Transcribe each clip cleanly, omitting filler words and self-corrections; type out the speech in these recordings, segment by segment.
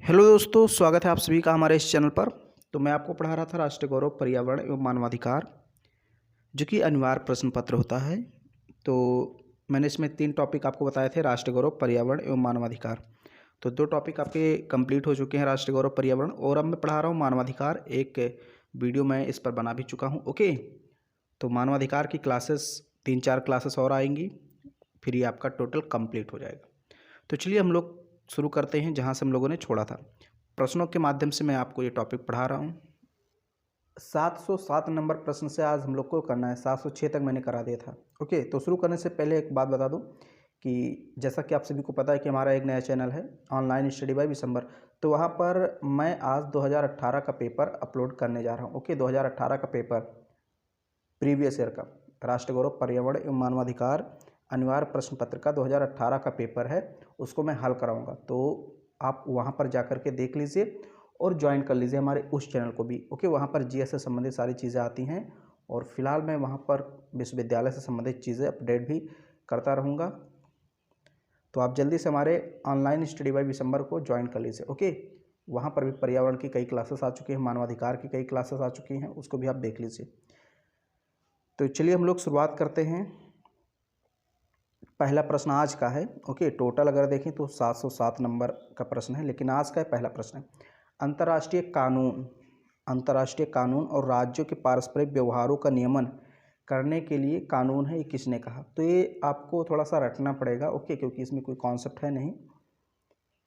Hello दोस्तों, स्वागत है आप सभी का हमारे इस चैनल पर। तो मैं आपको पढ़ा रहा था राष्ट्रीय गौरव, पर्यावरण एवं मानवाधिकार, जो कि अनिवार्य प्रश्न पत्र होता है। तो मैंने इसमें 3 टॉपिक आपको बताए थे, राष्ट्रीय गौरव, पर्यावरण एवं मानवाधिकार। तो 2 टॉपिक आपके कंप्लीट हो चुके हैं, राष्ट्रीय गौरव, पर्यावरण, और अब मैं पढ़ा रहा हूँ मानवाधिकार। एक वीडियो मैं इस पर बना भी चुका हूँ। ओके, तो मानवाधिकार की क्लासेस 3-4 क्लासेस और आएंगी, फिर ये आपका टोटल कंप्लीट हो जाएगा। तो चलिए हम लोग शुरू करते हैं जहाँ से हम लोगों ने छोड़ा था। प्रश्नों के माध्यम से मैं आपको ये टॉपिक पढ़ा रहा हूँ। 707 नंबर प्रश्न से आज हम लोग को करना है। 706 तक मैंने करा दिया था। ओके, तो शुरू करने से पहले एक बात बता दूं कि जैसा कि आप सभी को पता है कि हमारा एक नया चैनल है ऑनलाइन स्टडी बाय विशंबर। तो वहाँ पर मैं आज 2018 का पेपर अपलोड करने जा रहा हूँ। ओके, 2018 का पेपर प्रीवियस ईयर का राष्ट्रीय गौरव, पर्यावरण एवं मानवाधिकार अनिवार्य प्रश्न पत्र का 2018 का पेपर है, उसको मैं हल कराऊंगा। तो आप वहाँ पर जा कर के देख लीजिए और ज्वाइन कर लीजिए हमारे उस चैनल को भी। ओके, वहाँ पर जीएस से संबंधित सारी चीज़ें आती हैं और फिलहाल मैं वहाँ पर विश्वविद्यालय से संबंधित चीज़ें अपडेट भी करता रहूँगा। तो आप जल्दी से हमारे ऑनलाइन स्टडी बाय विशंबर को ज्वाइन कर लीजिए। ओके, वहाँ पर भी पर्यावरण की कई क्लासेस आ चुकी हैं, मानवाधिकार की कई क्लासेस आ चुकी हैं, उसको भी आप देख लीजिए। तो चलिए हम लोग शुरुआत करते हैं। पहला प्रश्न आज का है। ओके, टोटल अगर देखें तो 707 नंबर का प्रश्न है, लेकिन आज का है पहला प्रश्न है अंतर्राष्ट्रीय कानून और राज्यों के पारस्परिक व्यवहारों का नियमन करने के लिए कानून है, ये किसने कहा? तो ये आपको थोड़ा सा रटना पड़ेगा। ओके, क्योंकि इसमें कोई कॉन्सेप्ट है नहीं।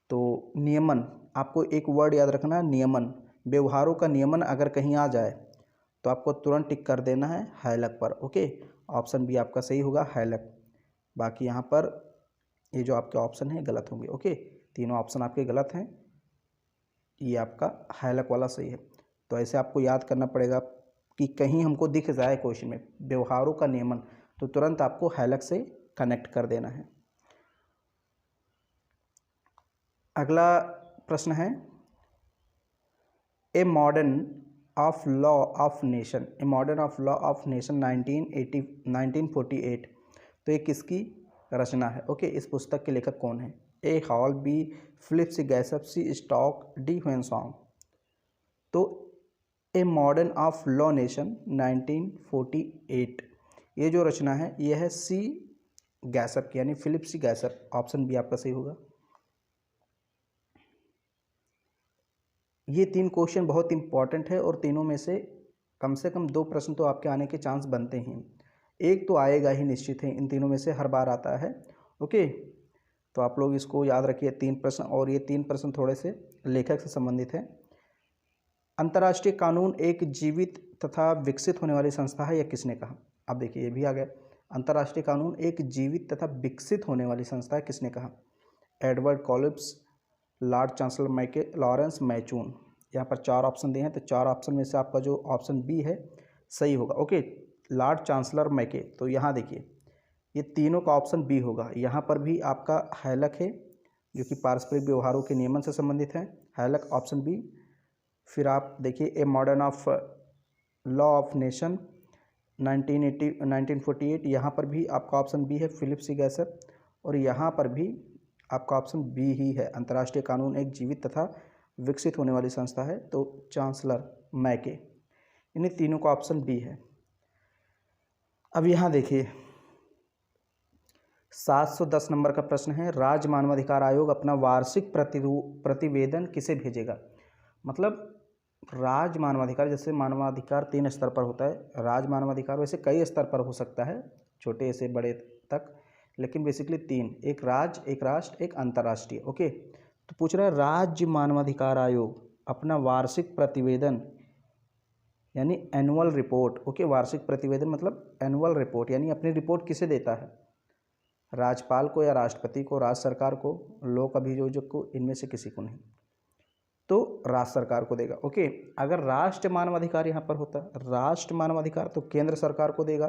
तो नियमन, आपको एक वर्ड याद रखना है, नियमन। व्यवहारों का नियमन अगर कहीं आ जाए तो आपको तुरंत टिक कर देना है हैलक पर। ओके, ऑप्शन बी आपका सही होगा, हैलक। बाकी यहाँ पर ये जो आपके ऑप्शन हैं गलत होंगे। ओके, तीनों ऑप्शन आपके गलत हैं, ये आपका हैलक वाला सही है। तो ऐसे आपको याद करना पड़ेगा कि कहीं हमको दिख जाए क्वेश्चन में व्यवहारों का नियमन, तो तुरंत आपको हैलक से कनेक्ट कर देना है। अगला प्रश्न है a modern of law of nation 1948। तो ये किसकी रचना है? ओके, इस पुस्तक के लेखक कौन है? ए हॉल, बी फिलिप्स गैसप, सी स्टॉक, डी ह्वेनसॉन्ग। तो a modern of law nation 1948, ये जो रचना है ये है सी गैसप की, यानी फिलिप्स गैसप। ऑप्शन बी आपका सही होगा। ये 3 क्वेश्चन बहुत इंपॉर्टेंट है और तीनों में से कम 2 प्रश्न तो आपके आने के चांस बनते हैं। एक तो आएगा ही निश्चित है, इन तीनों में से हर बार आता है। ओके, तो आप लोग इसको याद रखिए 3 प्रश्न, और ये 3 प्रश्न थोड़े से लेखक से संबंधित हैं। अंतर्राष्ट्रीय कानून एक जीवित तथा विकसित होने वाली संस्था है, यह किसने कहा? अब देखिए ये भी आ गया। अंतर्राष्ट्रीय कानून एक जीवित तथा विकसित होने वाली संस्था है, किसने कहा? एडवर्ड कॉलिब्स, लॉर्ड चांसलर मैके, लॉरेंस मैचून। यहाँ पर 4 ऑप्शन दिए हैं, तो 4 ऑप्शन में से आपका जो ऑप्शन बी है सही होगा। ओके, लॉर्ड चांसलर मैके। तो यहाँ देखिए ये तीनों का ऑप्शन बी होगा। यहाँ पर भी आपका हैलक है, जो कि पारस्परिक व्यवहारों के नियमन से संबंधित है, हैलक ऑप्शन बी। फिर आप देखिए a modern of law of nation 1948, यहाँ पर भी आपका ऑप्शन बी है, फिलिप्स गैसप। और यहाँ पर भी आपका ऑप्शन बी ही है, अंतर्राष्ट्रीय कानून एक जीवित तथा विकसित होने वाली संस्था है, तो चांसलर मैके। इन्हीं तीनों का ऑप्शन बी है। अब यहाँ देखिए 710 नंबर का प्रश्न है, राज्य मानवाधिकार आयोग अपना वार्षिक प्रतिवेदन किसे भेजेगा? मतलब राज्य मानवाधिकार, जैसे मानवाधिकार 3 स्तर पर होता है, राज्य मानवाधिकार वैसे कई स्तर पर हो सकता है, छोटे से बड़े तक, लेकिन बेसिकली 3, एक राज्य, एक राष्ट्र, एक अंतर्राष्ट्रीय। ओके, तो पूछ रहा है राज्य मानवाधिकार आयोग अपना वार्षिक प्रतिवेदन यानी एनुअल रिपोर्ट। ओके, वार्षिक प्रतिवेदन मतलब एनुअल रिपोर्ट, यानी अपनी रिपोर्ट किसे देता है? राज्यपाल को या राष्ट्रपति को, राज्य सरकार को, लोक अभियोजक को, इनमें से किसी को नहीं, तो राज्य सरकार को देगा। ओके, अगर राष्ट्र मानवाधिकार यहाँ पर होता, राष्ट्र मानवाधिकार, तो केंद्र सरकार को देगा,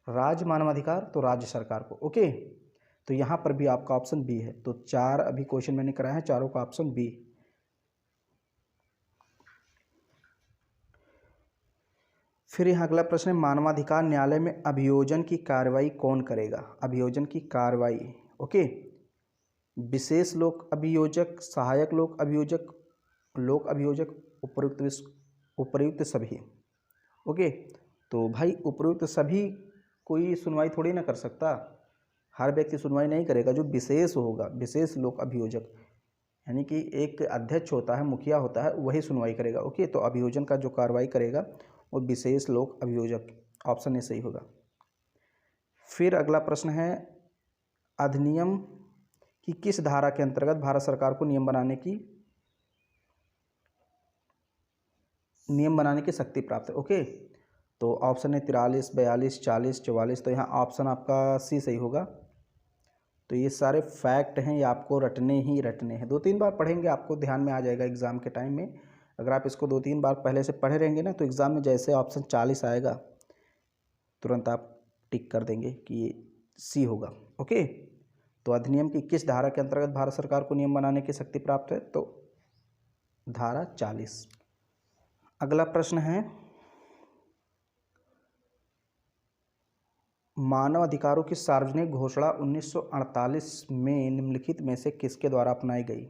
राज्य मानवाधिकार तो राज्य सरकार को। ओके, तो यहाँ पर भी आपका ऑप्शन बी है। तो 4 अभी क्वेश्चन मैंने कराया है, चारों का ऑप्शन बी। फिर यहाँ अगला प्रश्न है, मानवाधिकार न्यायालय में अभियोजन की कार्रवाई कौन करेगा? अभियोजन की कार्रवाई, ओके, विशेष लोक अभियोजक, सहायक लोक अभियोजक, लोक अभियोजक, उपर्युक्त सभी। ओके, तो भाई उपर्युक्त सभी कोई सुनवाई थोड़ी ना कर सकता, हर व्यक्ति सुनवाई नहीं करेगा। जो विशेष होगा, विशेष लोक अभियोजक, यानी कि एक अध्यक्ष होता है, मुखिया होता है, वही सुनवाई करेगा। ओके, तो अभियोजन का जो कार्रवाई करेगा वो विशेष लोक अभियोजक, ऑप्शन ए सही होगा। फिर अगला प्रश्न है, अधिनियम की किस धारा के अंतर्गत भारत सरकार को नियम बनाने की शक्ति प्राप्त है। ओके, तो ऑप्शन है 43, 42, 40, 44। तो यहाँ ऑप्शन आपका सी सही होगा। तो ये सारे फैक्ट हैं, ये आपको रटने ही रटने हैं। 2-3 बार पढ़ेंगे आपको ध्यान में आ जाएगा एग्ज़ाम के टाइम में। अगर आप इसको 2-3 बार पहले से पढ़े रहेंगे ना, तो एग्ज़ाम में जैसे ऑप्शन 40 आएगा तुरंत आप टिक कर देंगे कि ये सी होगा। ओके, तो अधिनियम की किस धारा के अंतर्गत भारत सरकार को नियम बनाने की शक्ति प्राप्त है? तो धारा 40। अगला प्रश्न है, मानव अधिकारों की सार्वजनिक घोषणा 1948 में निम्नलिखित में से किसके द्वारा अपनाई गई?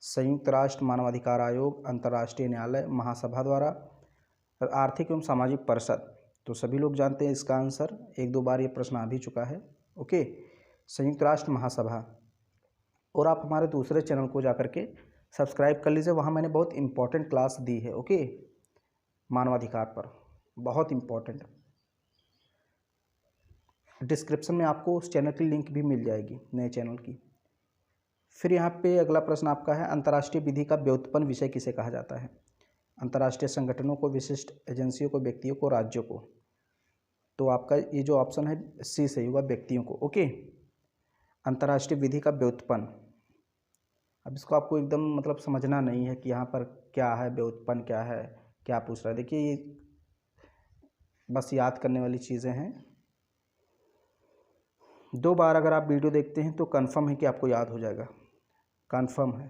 संयुक्त राष्ट्र मानवाधिकार आयोग, अंतर्राष्ट्रीय न्यायालय, महासभा द्वारा, आर्थिक एवं सामाजिक परिषद। तो सभी लोग जानते हैं इसका आंसर, 1-2 बार ये प्रश्न आ भी चुका है। ओके, संयुक्त राष्ट्र महासभा। और आप हमारे दूसरे चैनल को जाकर के सब्सक्राइब कर लीजिए, वहाँ मैंने बहुत इंपॉर्टेंट क्लास दी है। ओके, मानवाधिकार पर बहुत इंपॉर्टेंट। डिस्क्रिप्शन में आपको उस चैनल की लिंक भी मिल जाएगी, नए चैनल की। फिर यहाँ पे अगला प्रश्न आपका है, अंतर्राष्ट्रीय विधि का व्युत्पन्न विषय किसे कहा जाता है? अंतर्राष्ट्रीय संगठनों को, विशिष्ट एजेंसियों को, व्यक्तियों को, राज्यों को। तो आपका ये जो ऑप्शन है सी सही होगा, व्यक्तियों को। ओके, अंतर्राष्ट्रीय विधि का व्युत्पन्न। अब इसको आपको एकदम मतलब समझना नहीं है कि यहाँ पर क्या है, व्युत्पन्न क्या है, क्या पूछ रहा है। देखिए ये बस याद करने वाली चीज़ें हैं। 2 बार अगर आप वीडियो देखते हैं तो कंफर्म है कि आपको याद हो जाएगा, कंफर्म है।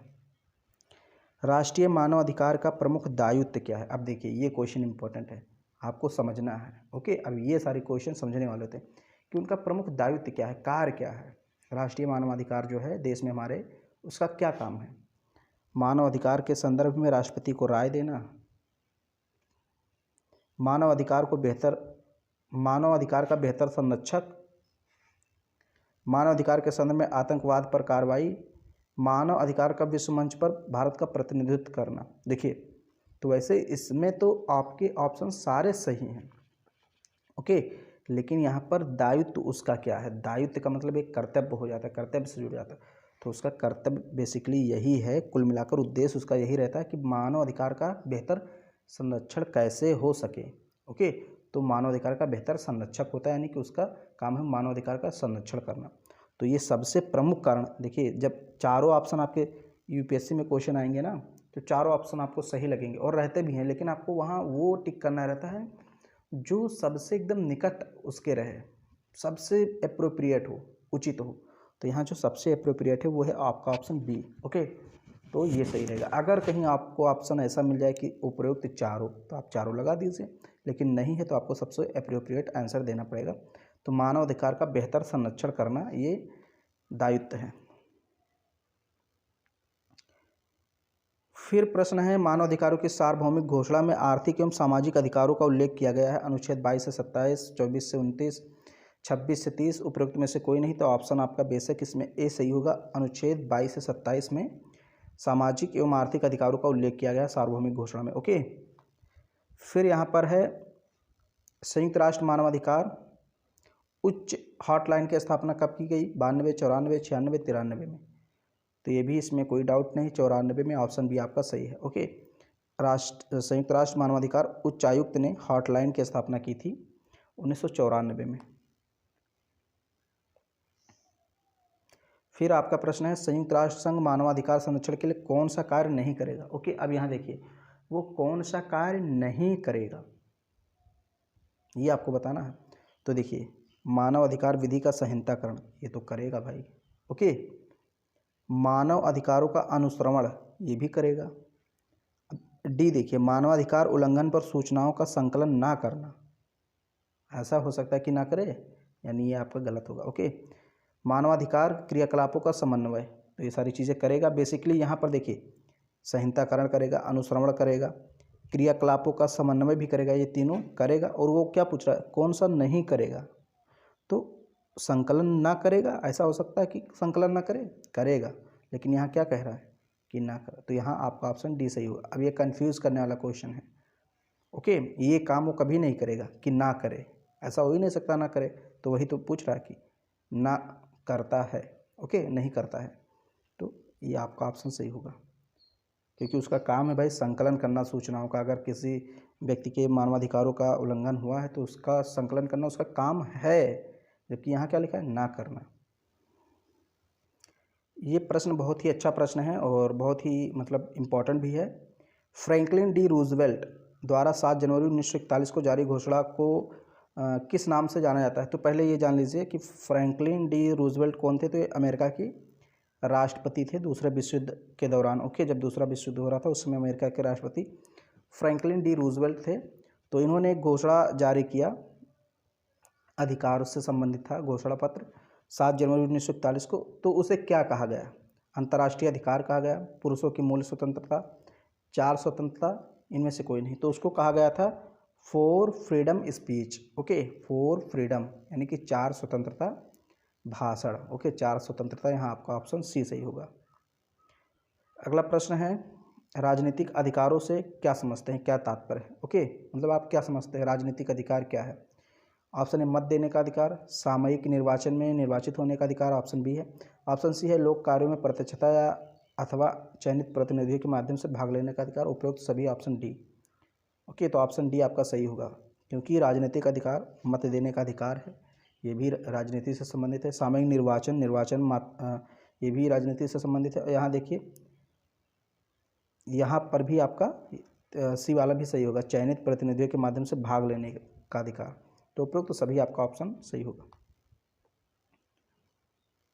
राष्ट्रीय मानव अधिकार का प्रमुख दायित्व क्या है? अब देखिए ये क्वेश्चन इंपॉर्टेंट है, आपको समझना है। ओके, अब ये सारे क्वेश्चन समझने वाले थे कि उनका प्रमुख दायित्व क्या है, कार्य क्या है। राष्ट्रीय मानवाधिकार जो है देश में हमारे, उसका क्या काम है? मानव अधिकार के संदर्भ में राष्ट्रपति को राय देना, मानव अधिकार का बेहतर संरक्षक, मानव अधिकार के संदर्भ में आतंकवाद पर कार्रवाई, मानव अधिकार का विश्व मंच पर भारत का प्रतिनिधित्व करना। देखिए तो वैसे इसमें तो आपके ऑप्शन सारे सही हैं। ओके, लेकिन यहाँ पर दायित्व उसका क्या है? दायित्व का मतलब एक कर्तव्य हो जाता है, कर्तव्य से जुड़ जाता है। तो उसका कर्तव्य बेसिकली यही है, कुल मिलाकर उद्देश्य उसका यही रहता है कि मानव अधिकार का बेहतर संरक्षण कैसे हो सके। ओके, तो मानव अधिकार का बेहतर संरक्षक होता है, यानी कि उसका काम है मानव अधिकार का संरक्षण करना। तो ये सबसे प्रमुख कारण। देखिए जब चारों ऑप्शन आपके यूपीएससी में क्वेश्चन आएंगे ना, तो चारों ऑप्शन आपको सही लगेंगे और रहते भी हैं, लेकिन आपको वहाँ वो टिक करना रहता है जो सबसे एकदम निकट उसके रहे, सबसे एप्रोप्रिएट हो, उचित हो। तो यहाँ जो सबसे एप्रोप्रिएट है वो है आपका ऑप्शन बी। ओके, तो ये सही रहेगा। अगर कहीं आपको ऑप्शन ऐसा मिल जाए कि उपयुक्त चारों, तो आप चारों लगा दीजिए, लेकिन नहीं है तो आपको सबसे एप्रोप्रिएट आंसर देना पड़ेगा। तो मानव अधिकार का बेहतर संरक्षण करना ये दायित्व है। फिर प्रश्न है, मानव अधिकारों की सार्वभौमिक घोषणा में आर्थिक एवं सामाजिक अधिकारों का उल्लेख किया गया है। अनुच्छेद 22 से 27, 24 से 29, 26 से 30, उपरोक्त में से कोई नहीं। तो ऑप्शन आपका बेशक इसमें ए सही होगा। अनुच्छेद 22 से 27 में सामाजिक एवं आर्थिक अधिकारों का उल्लेख किया गया सार्वभौमिक घोषणा में। ओके, फिर यहाँ पर है संयुक्त राष्ट्र मानवाधिकार उच्च हॉटलाइन की स्थापना कब की गई? 92, 94, 96, 93 में। तो ये भी इसमें कोई डाउट नहीं, 94 में ऑप्शन बी आपका सही है। ओके, संयुक्त राष्ट्र मानवाधिकार उच्च आयुक्त ने हॉटलाइन की स्थापना की थी 1994 में। फिर आपका प्रश्न है, संयुक्त राष्ट्र संघ मानवाधिकार संरक्षण के लिए कौन सा कार्य नहीं करेगा? ओके, अब यहाँ देखिए वो कौन सा कार्य नहीं करेगा ये आपको बताना है। तो देखिए मानव अधिकार विधि का संहिताकरण ये तो करेगा भाई। ओके, मानव अधिकारों का अनुश्रवण ये भी करेगा। डी देखिए, मानवाधिकार उल्लंघन पर सूचनाओं का संकलन ना करना, ऐसा हो सकता है कि ना करे, यानी ये आपका गलत होगा। ओके, मानवाधिकार क्रियाकलापों का समन्वय, तो ये सारी चीज़ें करेगा। बेसिकली यहाँ पर देखिए संहिताकरण करेगा, अनुश्रवण करेगा, क्रियाकलापों का समन्वय भी करेगा, ये तीनों करेगा। और वो क्या पूछ रहा है, कौन सा नहीं करेगा? तो संकलन ना करेगा, ऐसा हो सकता है कि संकलन ना करे, करेगा, लेकिन यहाँ क्या कह रहा है कि ना करे, तो यहाँ आपका ऑप्शन डी सही होगा। अब ये कंफ्यूज करने वाला क्वेश्चन है। ओके, ये काम वो कभी नहीं करेगा कि ना करे, ऐसा हो ही नहीं सकता ना करे, तो वही तो पूछ रहा है कि ना करता है। ओके, नहीं करता है, तो ये आपका ऑप्शन सही होगा, क्योंकि उसका काम है भाई संकलन करना सूचनाओं का। अगर किसी व्यक्ति के मानवाधिकारों का उल्लंघन हुआ है तो उसका संकलन करना उसका काम है, जबकि यहाँ क्या लिखा है, ना करना। ये प्रश्न बहुत ही अच्छा प्रश्न है और बहुत ही मतलब इम्पोर्टेंट भी है। फ्रैंकलिन डी रूजवेल्ट द्वारा 7 जनवरी 1941 को जारी घोषणा को किस नाम से जाना जाता है? तो पहले ये जान लीजिए कि फ्रैंकलिन डी रूजवेल्ट कौन थे। तो ये अमेरिका की राष्ट्रपति थे दूसरे विश्व युद्ध के दौरान। ओके, जब दूसरा विश्व युद्ध हो रहा था उस समय अमेरिका के राष्ट्रपति फ्रैंकलिन डी रूजवेल्ट थे। तो इन्होंने एक घोषणा जारी किया, अधिकार से संबंधित था घोषणा पत्र, 7 जनवरी 1941 को। तो उसे क्या कहा गया? अंतर्राष्ट्रीय अधिकार कहा गया, पुरुषों की मूल स्वतंत्रता, 4 स्वतंत्रता, इनमें से कोई नहीं। तो उसको कहा गया था for freedom speech. Okay, for freedom यानी कि 4 स्वतंत्रता भाषण। ओके, 4 स्वतंत्रता, यहाँ आपका ऑप्शन सी सही होगा। अगला प्रश्न है, राजनीतिक अधिकारों से क्या समझते हैं, क्या तात्पर्य है? ओके, मतलब आप क्या समझते हैं राजनीतिक अधिकार क्या है? ऑप्शन ए मत देने का अधिकार, सामयिक निर्वाचन में निर्वाचित होने का अधिकार, ऑप्शन बी है। ऑप्शन सी है लोक कार्यों में प्रत्यक्षता या अथवा चयनित प्रतिनिधियों के माध्यम से भाग लेने का अधिकार। उपरोक्त सभी ऑप्शन डी। ओके, तो ऑप्शन डी आपका सही होगा, क्योंकि राजनीतिक अधिकार मत देने का अधिकार है, ये भी राजनीति से संबंधित है। सामयिक निर्वाचन ये भी राजनीति से संबंधित है। यहाँ देखिए, यहाँ पर भी आपका सी वाला भी सही होगा, चयनित प्रतिनिधियों के माध्यम से भाग लेने का अधिकार। तो उपरोक्त सभी आपका ऑप्शन सही होगा।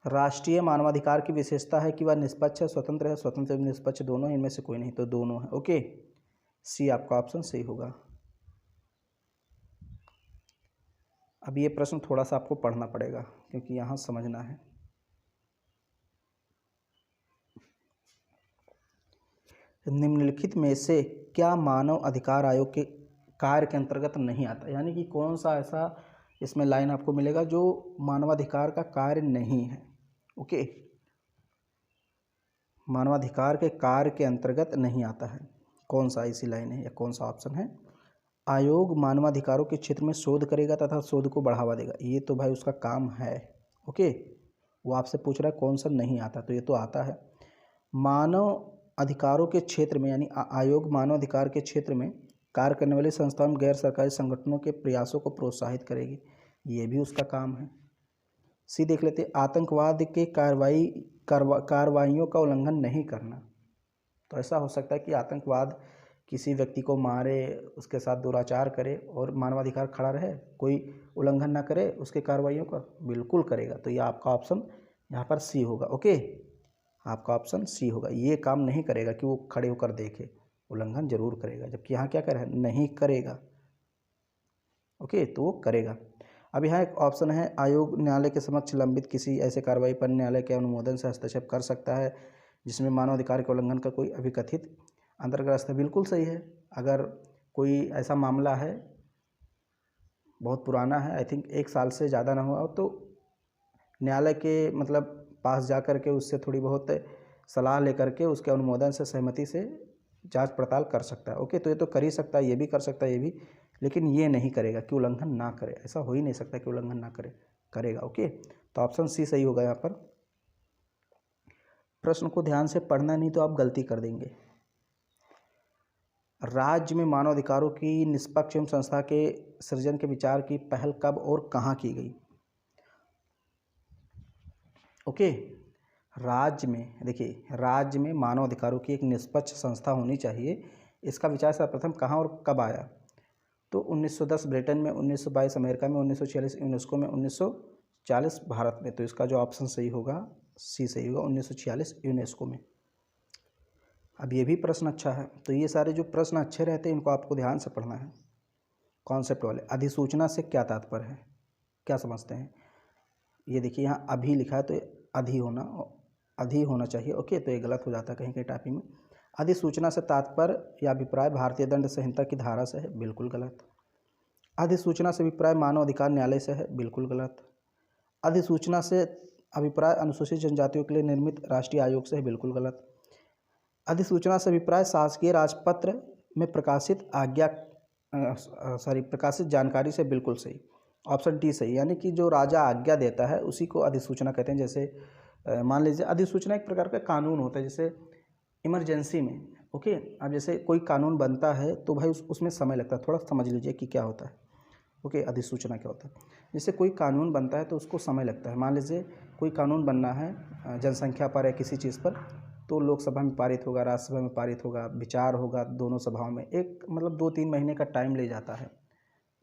राष्ट्रीय मानवाधिकार की विशेषता है कि वह निष्पक्ष है, स्वतंत्र है, स्वतंत्र एवं निष्पक्ष दोनों, इनमें से कोई नहीं, तो दोनों है। ओके, सी आपका ऑप्शन सही होगा। अब ये प्रश्न थोड़ा सा आपको पढ़ना पड़ेगा क्योंकि यहाँ समझना है। निम्नलिखित में से क्या मानव अधिकार आयोग के कार्य के अंतर्गत नहीं आता? यानी कि कौन सा ऐसा इसमें लाइन आपको मिलेगा जो मानवाधिकार का कार्य नहीं है। ओके, मानवाधिकार के कार्य के अंतर्गत नहीं आता है, कौन सा ऐसी लाइन है या कौन सा ऑप्शन है? आयोग मानवाधिकारों के क्षेत्र में शोध करेगा तथा शोध को बढ़ावा देगा, ये तो भाई उसका काम है। ओके, वो आपसे पूछ रहा है कौन सा नहीं आता, तो ये तो आता है। मानव अधिकारों के क्षेत्र में यानी आयोग मानव अधिकार के क्षेत्र में कार्य करने वाली संस्थाओं एवं गैर सरकारी संगठनों के प्रयासों को प्रोत्साहित करेगी, ये भी उसका काम है। सी देख लेते, आतंकवाद के कार्रवाइयों का उल्लंघन नहीं करना। तो ऐसा हो सकता है कि आतंकवाद किसी व्यक्ति को मारे, उसके साथ दुराचार करे और मानवाधिकार खड़ा रहे, कोई उल्लंघन ना करे उसके कार्रवाइयों का, बिल्कुल करेगा। तो ये आपका ऑप्शन यहाँ पर सी होगा। ओके, आपका ऑप्शन सी होगा, ये काम नहीं करेगा कि वो खड़े होकर देखे, उल्लंघन जरूर करेगा, जबकि यहाँ क्या करे, नहीं करेगा। ओके, तो वो करेगा। अब यहाँ एक ऑप्शन है, आयोग न्यायालय के समक्ष लंबित किसी ऐसे कार्रवाई पर न्यायालय के अनुमोदन से हस्तक्षेप कर सकता है जिसमें मानवाधिकार के उल्लंघन का कोई अभिकथित अंतर्ग्रस्त है। बिल्कुल सही है। अगर कोई ऐसा मामला है, बहुत पुराना है, आई थिंक 1 साल से ज़्यादा ना हुआ हो, तो न्यायालय के मतलब पास जा कर के उससे थोड़ी बहुत सलाह लेकर के उसके अनुमोदन से, सहमति से जांच पड़ताल कर सकता है। ओके, तो ये तो कर ही सकता है, ये भी कर सकता है, ये भी, लेकिन ये नहीं करेगा कि उल्लंघन ना करे, ऐसा हो ही नहीं सकता कि उल्लंघन ना करे, करेगा। ओके, तो ऑप्शन सी सही होगा यहाँ पर। प्रश्न को ध्यान से पढ़ना, नहीं तो आप गलती कर देंगे। राज्य में मानवाधिकारों की निष्पक्ष एवं संस्था के सृजन के विचार की पहल कब और कहाँ की गई? ओके, राज्य में देखिए, राज्य में मानवाधिकारों की एक निष्पक्ष संस्था होनी चाहिए, इसका विचार सर्वप्रथम कहाँ और कब आया? तो 1910 ब्रिटेन में, 1922 अमेरिका में, 1946 यूनेस्को में, 1940 भारत में। तो इसका जो ऑप्शन सही होगा, सी सही होगा, 1946 यूनेस्को में। अब ये भी प्रश्न अच्छा है, तो ये सारे जो प्रश्न अच्छे रहते हैं इनको आपको ध्यान से पढ़ना है, कॉन्सेप्ट वाले। अधिसूचना से क्या तात्पर्य है, क्या समझते हैं? ये देखिए, यहाँ अभी लिखा है तो अधि होना चाहिए। ओके, तो ये गलत हो जाता है कहीं कहीं टाइपिंग में। अधिसूचना से तात्पर्य या अभिप्राय भारतीय दंड संहिता की धारा से है, बिल्कुल गलत। अधिसूचना से अभिप्राय मानव अधिकार न्यायालय से है, बिल्कुल गलत। अधिसूचना से अभिप्राय अनुसूचित जनजातियों के लिए निर्मित राष्ट्रीय आयोग से है, बिल्कुल गलत। अधिसूचना से अभिप्राय शासकीय राजपत्र में प्रकाशित प्रकाशित जानकारी से, बिल्कुल सही। ऑप्शन डी सही, यानी कि जो राजा आज्ञा देता है उसी को अधिसूचना कहते हैं। जैसे मान लीजिए अधिसूचना एक प्रकार का कानून होता है, जैसे इमरजेंसी में, ओके। अब जैसे कोई कानून बनता है तो भाई उसमें समय लगता है, थोड़ा समझ लीजिए कि क्या होता है, ओके। अधिसूचना क्या होता है, जैसे कोई कानून बनता है तो उसको समय लगता है। मान लीजिए कोई कानून बनना है जनसंख्या पर या किसी चीज़ पर, तो लोकसभा में पारित होगा, राज्यसभा में पारित होगा, विचार होगा दोनों सभाओं में, एक मतलब 2-3 महीने का टाइम ले जाता है।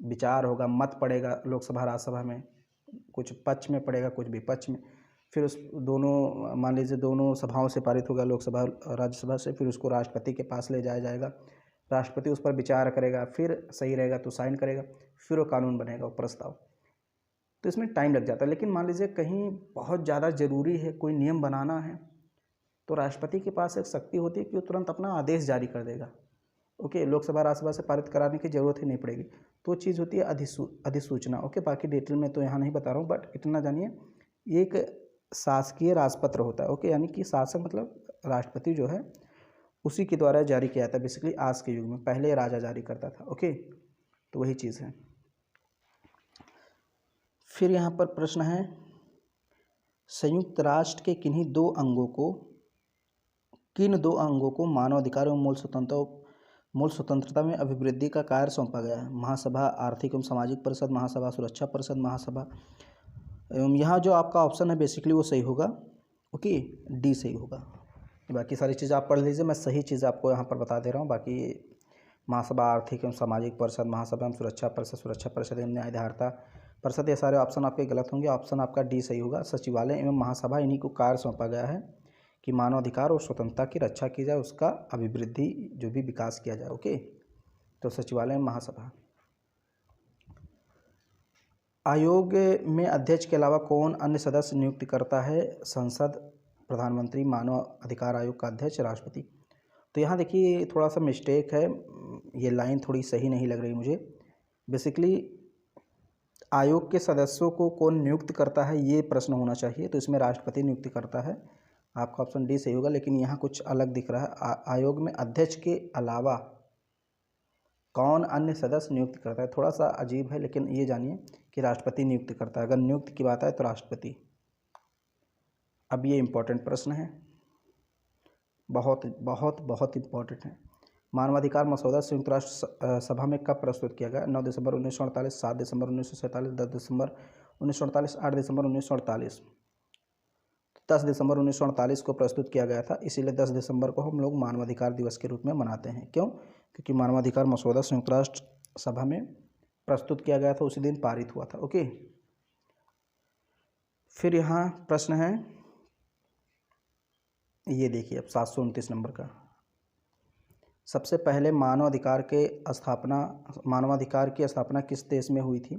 विचार होगा, मत पड़ेगा लोकसभा राज्यसभा में, कुछ पक्ष में पड़ेगा कुछ विपक्ष में, फिर उस दोनों मान लीजिए दोनों सभाओं से पारित होगा, लोकसभा राज्यसभा से, फिर उसको राष्ट्रपति के पास ले जाया जाएगा। राष्ट्रपति उस पर विचार करेगा, फिर सही रहेगा तो साइन करेगा, फिर वो कानून बनेगा, वो प्रस्ताव। तो इसमें टाइम लग जाता है। लेकिन मान लीजिए कहीं बहुत ज़्यादा ज़रूरी है, कोई नियम बनाना है, तो राष्ट्रपति के पास एक शक्ति होती है कि वो तुरंत अपना आदेश जारी कर देगा, ओके। लोकसभा राज्यसभा से पारित कराने की ज़रूरत ही नहीं पड़ेगी। तो चीज़ होती है अधिसूचना, ओके। बाकी डिटेल में तो यहाँ नहीं बता रहा हूँ, बट इतना जानिए ये एक शासकीय राजपत्र होता है, ओके। यानी कि शासक मतलब राष्ट्रपति जो है उसी के द्वारा जारी किया जाता है। बेसिकली आज के युग में, पहले राजा जारी करता था, ओके। तो वही चीज़ है। फिर यहाँ पर प्रश्न है, संयुक्त राष्ट्र के किन दो अंगों को मानवाधिकार एवं मूल स्वतंत्रता में अभिवृद्धि का कार्य सौंपा गया है? महासभा आर्थिक एवं सामाजिक परिषद, महासभा सुरक्षा परिषद, महासभा एवं यहाँ जो आपका ऑप्शन है बेसिकली वो सही होगा, ओके। डी सही होगा। बाकी सारी चीज़ आप पढ़ लीजिए, मैं सही चीज़ आपको यहाँ पर बता दे रहा हूँ। बाकी महासभा आर्थिक एवं सामाजिक परिषद, महासभा एवं सुरक्षा परिषद एवं न्यायधारिता परिषद, ये सारे ऑप्शन आपके गलत होंगे। ऑप्शन आपका डी सही होगा। सचिवालय एवं महासभा, इन्हीं को कार्य सौंपा गया है कि मानवाधिकार और स्वतंत्रता की रक्षा की जाए, उसका अभिवृद्धि जो भी विकास किया जाए, ओके। तो सचिवालय एवं महासभा। आयोग में अध्यक्ष के अलावा कौन अन्य सदस्य नियुक्त करता है? संसद, प्रधानमंत्री, मानव अधिकार आयोग का अध्यक्ष, राष्ट्रपति। तो यहाँ देखिए थोड़ा सा मिस्टेक है, ये लाइन थोड़ी सही नहीं लग रही मुझे। बेसिकली आयोग के सदस्यों को कौन नियुक्त करता है ये प्रश्न होना चाहिए, तो इसमें राष्ट्रपति नियुक्त करता है। आपका ऑप्शन डी सही होगा। लेकिन यहाँ कुछ अलग दिख रहा है, आयोग में अध्यक्ष के अलावा कौन अन्य सदस्य नियुक्त करता है, थोड़ा सा अजीब है। लेकिन ये जानिए कि राष्ट्रपति नियुक्त करता है। अगर नियुक्त की बात आए तो राष्ट्रपति। अब ये इम्पोर्टेंट प्रश्न है, बहुत बहुत बहुत इम्पोर्टेंट है। मानवाधिकार मसौदा संयुक्त राष्ट्र सभा में कब प्रस्तुत किया गया? 9 दिसंबर 1948, 7 दिसंबर 1947, 10 दिसंबर 1948, 8 दिसंबर 1948। 10 दिसंबर 1948 को प्रस्तुत किया गया था, इसीलिए 10 दिसंबर को हम लोग मानवाधिकार दिवस के रूप में मनाते हैं। क्यों? क्योंकि मानवाधिकार मसौदा संयुक्त राष्ट्र सभा में प्रस्तुत किया गया था, उसी दिन पारित हुआ था, ओके। फिर यहाँ प्रश्न है, ये देखिए अब 729 नंबर का। सबसे पहले मानवाधिकार की स्थापना किस देश में हुई थी?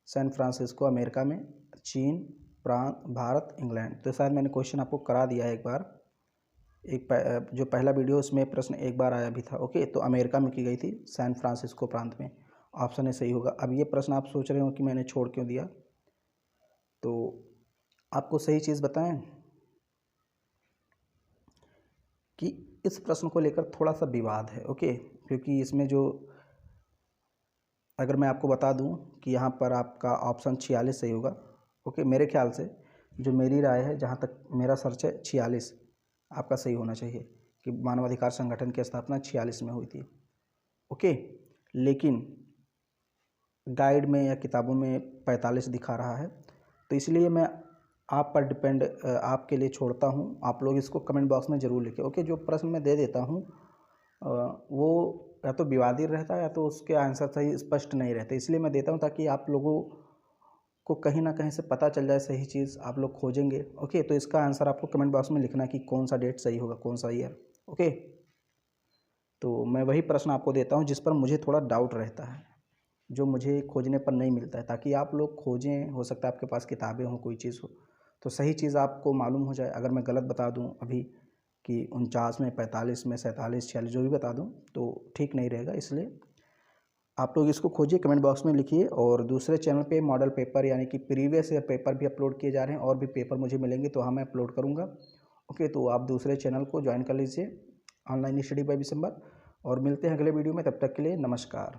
सैन फ्रांसिस्को, अमेरिका में, चीन, फ्रांस, भारत, इंग्लैंड। तो शायद मैंने क्वेश्चन आपको करा दिया है एक बार, जो पहला वीडियो उसमें प्रश्न एक बार आया भी था, ओके। तो अमेरिका में की गई थी, सैन फ्रांसिस्को प्रांत में। ऑप्शन ए सही होगा। अब ये प्रश्न आप सोच रहे हो कि मैंने छोड़ क्यों दिया, तो आपको सही चीज़ बताएं कि इस प्रश्न को लेकर थोड़ा सा विवाद है, ओके। क्योंकि इसमें जो, अगर मैं आपको बता दूं कि यहाँ पर आपका ऑप्शन 46 सही होगा, ओके। मेरे ख्याल से जो मेरी राय है, जहाँ तक मेरा सर्च है, 46 आपका सही होना चाहिए कि मानवाधिकार संगठन की स्थापना 46 में हुई थी, ओके। लेकिन गाइड में या किताबों में 45 दिखा रहा है, तो इसलिए मैं आप पर डिपेंड आपके लिए छोड़ता हूँ। आप लोग इसको कमेंट बॉक्स में ज़रूर लिखें, ओके। जो प्रश्न मैं दे देता हूँ वो या तो विवादी रहता है या तो उसके आंसर सही स्पष्ट नहीं रहते, इसलिए मैं देता हूँ ताकि आप लोगों को कहीं ना कहीं से पता चल जाए सही चीज़। आप लोग खोजेंगे, ओके। तो इसका आंसर आपको कमेंट बॉक्स में लिखना कि कौन सा डेट सही होगा, कौन सा ईयर, ओके। तो मैं वही प्रश्न आपको देता हूँ जिस पर मुझे थोड़ा डाउट रहता है, जो मुझे खोजने पर नहीं मिलता है, ताकि आप लोग खोजें। हो सकता है आपके पास किताबें हों, कोई चीज़ हो, तो सही चीज़ आपको मालूम हो जाए। अगर मैं गलत बता दूं अभी कि 49 में, 45 में, 47, 46 जो भी बता दूं तो ठीक नहीं रहेगा। इसलिए आप लोग इसको खोजिए, कमेंट बॉक्स में लिखिए। और दूसरे चैनल पे मॉडल पेपर यानी कि प्रीवियस ईयर पेपर भी अपलोड किए जा रहे हैं, और भी पेपर मुझे मिलेंगे तो हाँ मैं अपलोड करूँगा। ओके, तो आप दूसरे चैनल को ज्वाइन कर लीजिए, ऑनलाइन स्टडी बाय दिसंबर। और मिलते हैं अगले वीडियो में, तब तक के लिए नमस्कार।